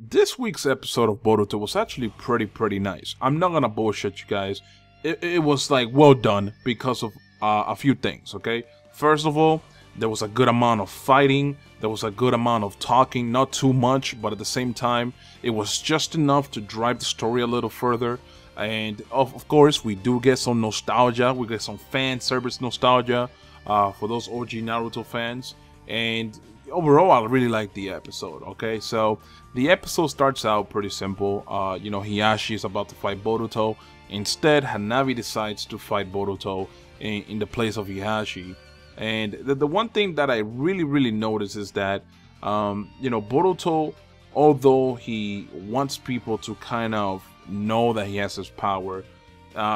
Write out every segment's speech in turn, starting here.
this week's episode of Boruto was actually pretty nice. I'm not gonna bullshit you guys. It was like well done because of a few things, okay? First of all, there was a good amount of fighting, there was a good amount of talking, not too much, but at the same time, it was just enough to drive the story a little further. And of course, we do get some nostalgia, we get some fan service nostalgia for those OG Naruto fans. And overall, I really like the episode, okay? So, the episode starts out pretty simple. You know, Hiyashi is about to fight Boruto. Instead, Hanabi decides to fight Boruto in the place of Hiyashi. And the one thing that I really notice is that, you know, Boruto, although he wants people to kind of know that he has his power,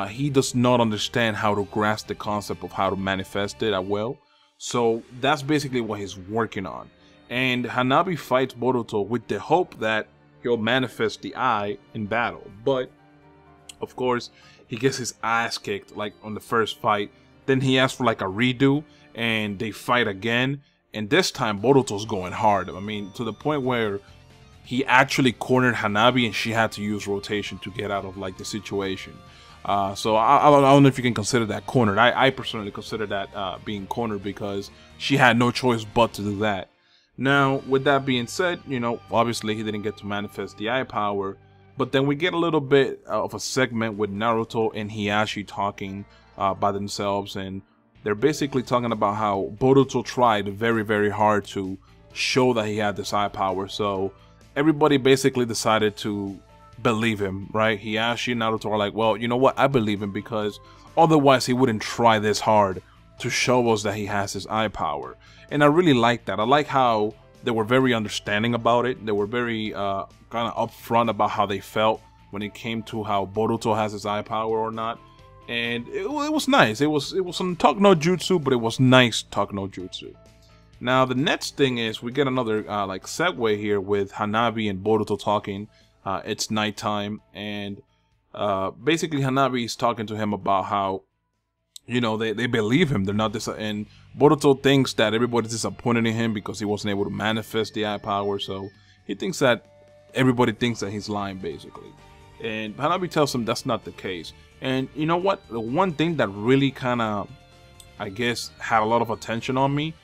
he does not understand how to grasp the concept of how to manifest it at will. So that's basically what he's working on. And Hanabi fights Boruto with the hope that he'll manifest the eye in battle. But, of course, he gets his ass kicked like on the first fight. Then he asks for like a redo and they fight again. And this time Boruto's going hard. I mean, to the point where he actually cornered Hanabi and she had to use rotation to get out of like the situation. So I don't know if you can consider that cornered. I personally consider that being cornered because she had no choice but to do that. Now, with that being said, you know, obviously he didn't get to manifest the eye power, but then we get a little bit of a segment with Naruto and Hiyashi talking by themselves, and they're basically talking about how Boruto tried very hard to show that he had this eye power, so everybody basically decided to believe him, right? Hiyashi and Naruto are like, well, you know what, I believe him because otherwise he wouldn't try this hard to show us that he has his eye power. And I really like that. I like how they were very understanding about it. They were very kind of upfront about how they felt when it came to how Boruto has his eye power or not. And it was nice. It was some talk no jutsu, but it was nice talk no jutsu. Now the next thing is we get another like segue here with Hanabi and Boruto talking. It's nighttime, and basically Hanabi is talking to him about how, you know, they believe him. They're not and Boruto thinks that everybody's disappointed in him because he wasn't able to manifest the eye power. So he thinks that everybody thinks that he's lying, basically. And Hanabi tells him that's not the case. And you know what? The one thing that really kind of, I guess, had a lot of attention on me,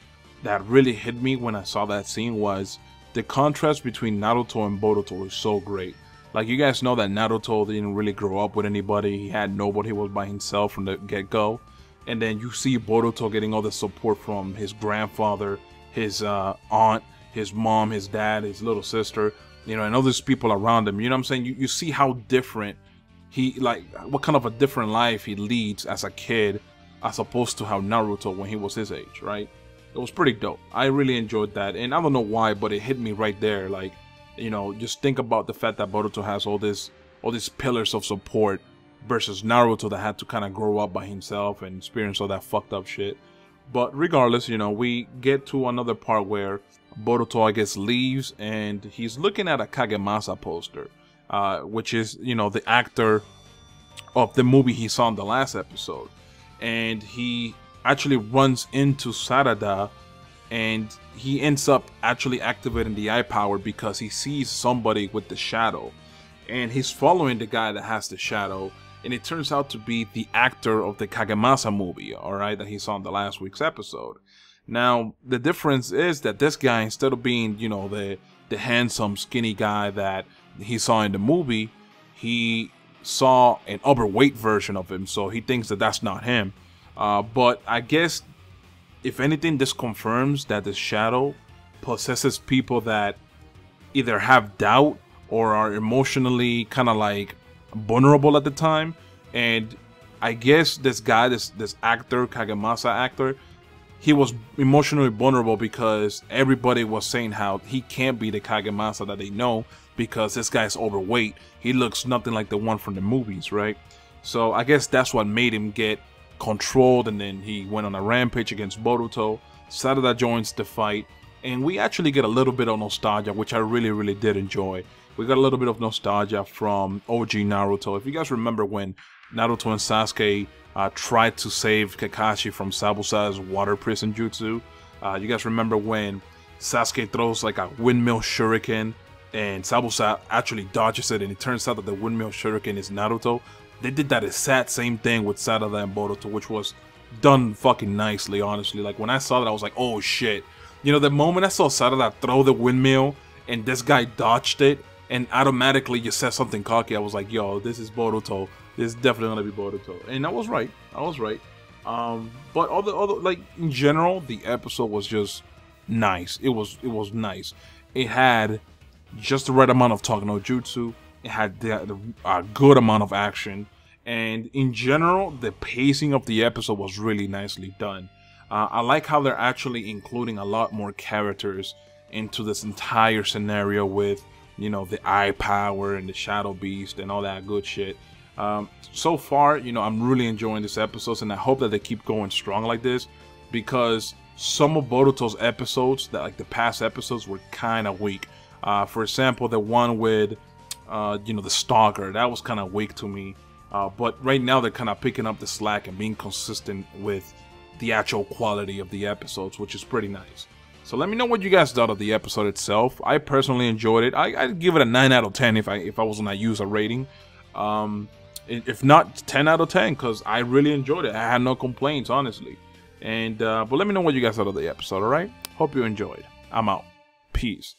that really hit me when I saw that scene, was the contrast between Naruto and Boruto is so great. Like, you guys know that Naruto didn't really grow up with anybody. He had nobody. He was by himself from the get-go. And then you see Boruto getting all the support from his grandfather, his aunt, his mom, his dad, his little sister, you know, and all these people around him. You know what I'm saying? You see how different what kind of a different life he leads as a kid as opposed to how Naruto when he was his age, right? It was pretty dope. I really enjoyed that. And I don't know why, but it hit me right there. Like, you know, just think about the fact that Boruto has all these pillars of support versus Naruto that had to kind of grow up by himself and experience all that fucked up shit. But regardless, you know, we get to another part where Boruto, I guess, leaves and he's looking at a Kagemasa poster, which is, you know, the actor of the movie he saw in the last episode. And he actually runs into Sarada, and he ends up actually activating the eye power because he sees somebody with the shadow, and he's following the guy that has the shadow, and it turns out to be the actor of the Kagemasa movie, alright, that he saw in the last week's episode. Now, the difference is that this guy, instead of being, you know, the handsome, skinny guy that he saw in the movie, he saw an overweight version of him, so he thinks that that's not him. But I guess, if anything, this confirms that the shadow possesses people that either have doubt or are emotionally kind of like vulnerable at the time. And I guess this guy, this actor, Kagemasa actor, he was emotionally vulnerable because everybody was saying how he can't be the Kagemasa that they know because this guy's overweight. He looks nothing like the one from the movies, right? So I guess that's what made him get controlled, and then he went on a rampage against Boruto. Sarada joins the fight, and we actually get a little bit of nostalgia, which I really did enjoy. We got a little bit of nostalgia from OG Naruto. If you guys remember when Naruto and Sasuke tried to save Kakashi from Sabusa's water prison jutsu. You guys remember when Sasuke throws like a windmill shuriken and Sabusa actually dodges it, and it turns out that the windmill shuriken is Naruto. They did that exact same thing with Sarada and Boruto, which was done fucking nicely, honestly. Like, when I saw that, I was like, oh shit. You know, the moment I saw Sarada throw the windmill, and this guy dodged it, and automatically you said something cocky, I was like, yo, this is Boruto. This is definitely gonna be Boruto. And I was right. I was right. But other like, in general, the episode was just nice. It was nice. It had just the right amount of talk no jutsu. It had a good amount of action. And in general, the pacing of the episode was really nicely done. I like how they're actually including a lot more characters into this entire scenario with, you know, the eye power and the shadow beast and all that good shit. So far, you know, I'm really enjoying this episode, and I hope that they keep going strong like this, because some of Boruto's episodes, that like the past episodes, were kind of weak. For example, the one with, you know, the stalker, that was kind of weak to me. But right now they're kind of picking up the slack and being consistent with the actual quality of the episodes, which is pretty nice. So let me know what you guys thought of the episode itself. I personally enjoyed it. I'd give it a 9 out of 10 if I was gonna use a rating. If not 10 out of 10, because I really enjoyed it. I had no complaints, honestly. And but let me know what you guys thought of the episode. All right. Hope you enjoyed. I'm out. Peace.